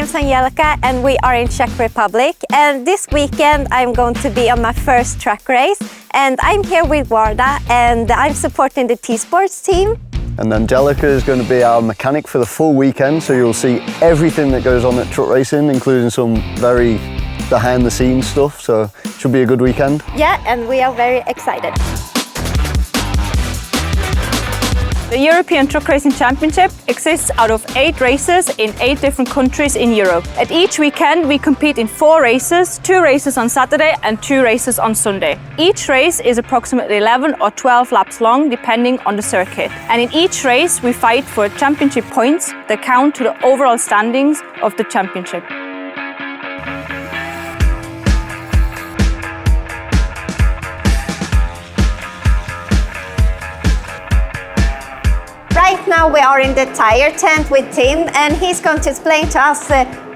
name is Angelica and we are in Czech Republic. And this weekend I'm going to be on my first track race. And I'm here with VARTA and I'm supporting the T Sports team. And Angelica is going to be our mechanic for the full weekend, so you'll see everything that goes on at truck racing, including some very behind the scenes stuff, so it should be a good weekend. Yeah, and we are very excited. The European Truck Racing Championship exists out of 8 races in 8 different countries in Europe. At each weekend we compete in 4 races, 2 races on Saturday and 2 races on Sunday. Each race is approximately 11 or 12 laps long depending on the circuit. And in each race we fight for championship points that count to the overall standings of the championship. Right now we are in the tire tent with Tim and he's going to explain to us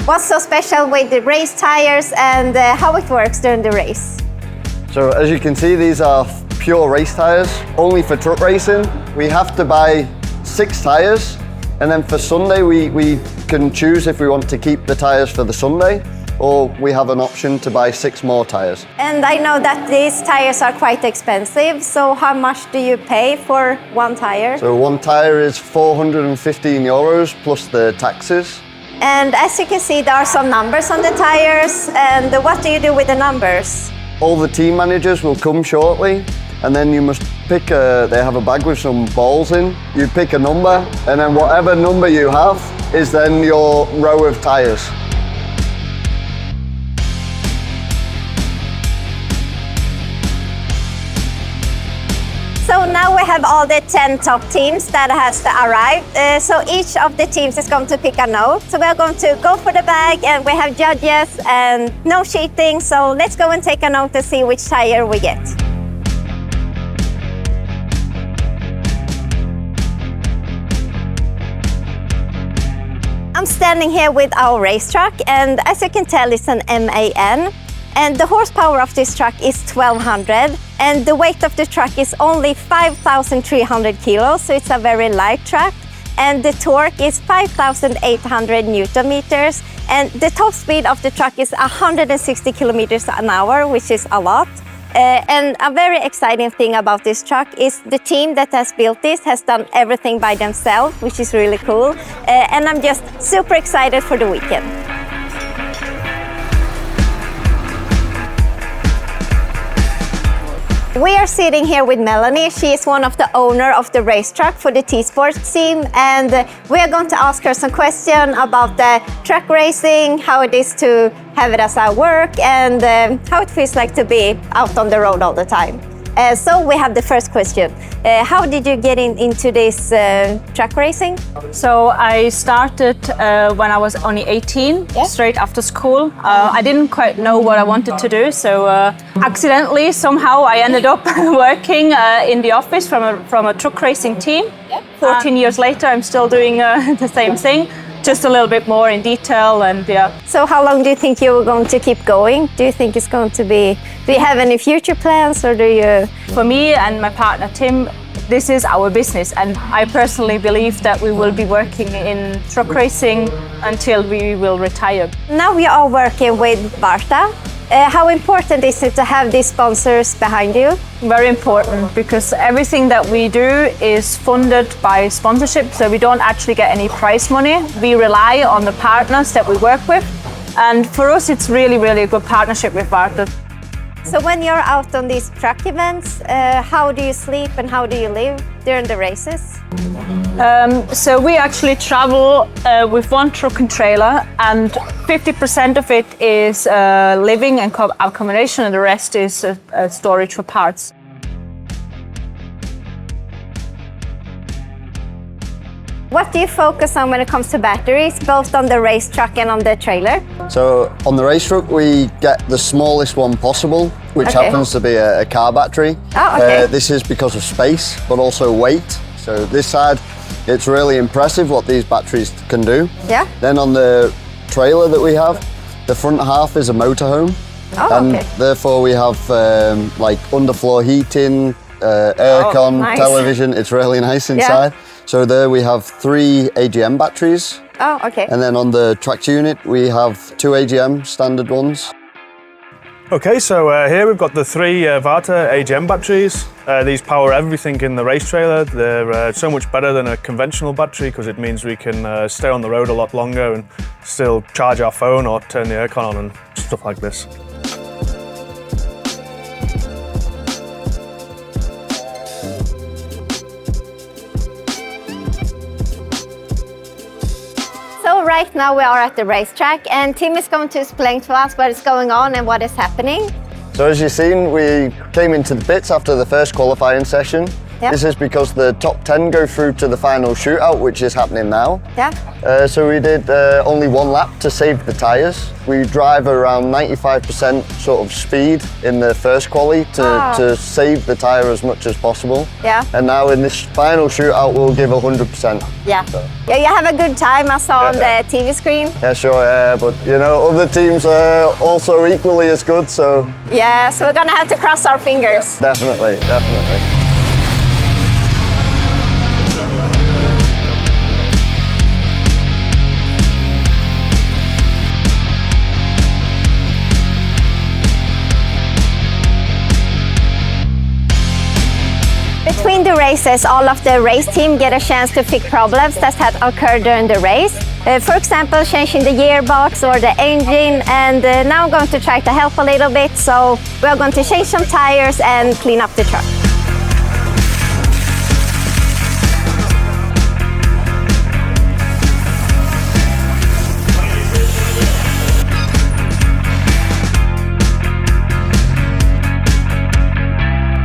what's so special with the race tires and how it works during the race. So as you can see, these are pure race tires, only for truck racing. We have to buy 6 tires, and then for Sunday we can choose if we want to keep the tires for the Sunday, or we have an option to buy 6 more tires. And I know that these tires are quite expensive, so how much do you pay for one tire? So one tire is €415 plus the taxes. And as you can see, there are some numbers on the tires, and what do you do with the numbers? All the team managers will come shortly, and then you must pick they have a bag with some balls in. You pick a number, and then whatever number you have is then your row of tires. So now we have all the 10 top teams that has arrived. So each of the teams is going to pick a note. So we are going to go for the bag and we have judges and no cheating. So let's go and take a note to see which tire we get. I'm standing here with our race truck and as you can tell it's an MAN. And the horsepower of this truck is 1200 and the weight of the truck is only 5,300 kilos, so it's a very light truck. And the torque is 5,800 Newton meters and the top speed of the truck is 160 kilometers an hour, which is a lot. And a very exciting thing about this truck is the team that has built this has done everything by themselves, which is really cool. And I'm just super excited for the weekend. We are sitting here with Melanie. She is one of the owner of the race truck for the T Sports team, and we are going to ask her some questions about the truck racing, how it is to have it as our work, and how it feels like to be out on the road all the time. So we have the first question. How did you get into this truck racing? So I started when I was only 18, straight after school. I didn't quite know what I wanted to do, so accidentally somehow I ended up working in the office from a truck racing team. 14 years later I'm still doing the same thing, just a little bit more in detail and yeah. So how long do you think you're going to keep going? Do you think it's going to be, do you have any future plans or do you? For me and my partner Tim, this is our business and I personally believe that we will be working in truck racing until we will retire. Now we are working with VARTA. How important is it to have these sponsors behind you? Very important because everything that we do is funded by sponsorship, so we don't actually get any prize money. We rely on the partners that we work with, and for us it's really a good partnership with VARTA. So when you're out on these truck events, how do you sleep and how do you live during the races? So we actually travel with one truck and trailer, and 50% of it is living and accommodation, and the rest is storage for parts. What do you focus on when it comes to batteries, both on the race truck and on the trailer? So on the race truck we get the smallest one possible, which happens to be a car battery. Oh, okay. This is because of space, but also weight. So this side, it's really impressive what these batteries can do. Yeah. Then on the trailer that we have, the front half is a motorhome. Oh, and okay. therefore we have like underfloor heating, aircon, nice. television. It's really nice inside. Yeah. So there we have 3 AGM batteries, Oh, okay. And then on the track unit, we have 2 AGM standard ones. Okay, so here we've got the 3 VARTA AGM batteries. These power everything in the race trailer. They're so much better than a conventional battery because it means we can stay on the road a lot longer and still charge our phone or turn the aircon on and stuff like this. So right now we are at the racetrack and Tim is going to explain to us what is going on and what is happening. So as you've seen, we came into the pits after the first qualifying session. Yep. This is because the top 10 go through to the final shootout, which is happening now. Yeah. So we did only 1 lap to save the tyres. We drive around 95% sort of speed in the first quali to save the tyre as much as possible. Yeah. And now in this final shootout, we'll give 100%. Yeah. So. Yeah, you have a good time, I saw on the TV screen. Yeah, sure, but you know, other teams are also equally as good, so. Yeah, so we're gonna have to cross our fingers. Definitely, definitely. Between the races, all of the race team get a chance to fix problems that had occurred during the race. For example, changing the gearbox or the engine, and now I'm going to try to help a little bit. So we're going to change some tires and clean up the truck.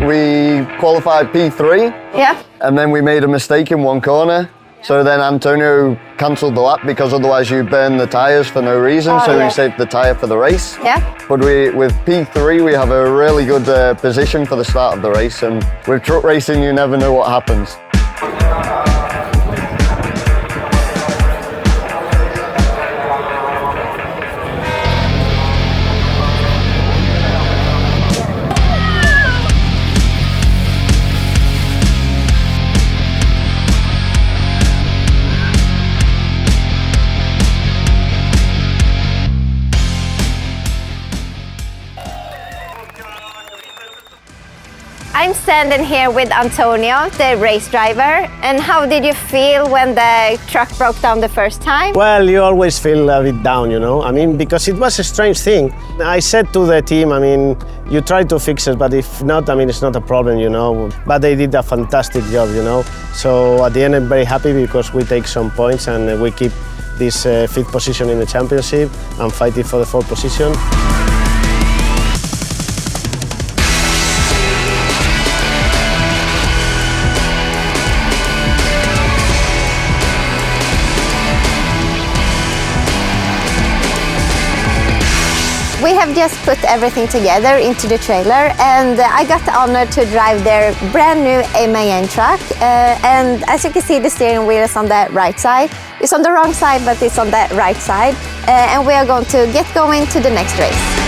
We qualified P3, Yeah. and then we made a mistake in 1 corner. So then Antonio cancelled the lap because otherwise you burn the tyres for no reason. So yeah. we saved the tyre for the race. Yeah. But with P3, we have a really good position for the start of the race. And with truck racing, you never know what happens. I'm standing here with Antonio, the race driver. And how did you feel when the truck broke down the first time? Well, you always feel a bit down, you know. I mean, because it was a strange thing. I said to the team, I mean, you try to fix it, but if not, I mean, it's not a problem, you know. But they did a fantastic job, you know. So at the end, I'm very happy because we take some points and we keep this 5th position in the championship and fighting for the 4th position. We have just put everything together into the trailer, and I got the honor to drive their brand new MAN truck. And as you can see, the steering wheel is on the right side. It's on the wrong side, but it's on the right side. And we are going to get going to the next race.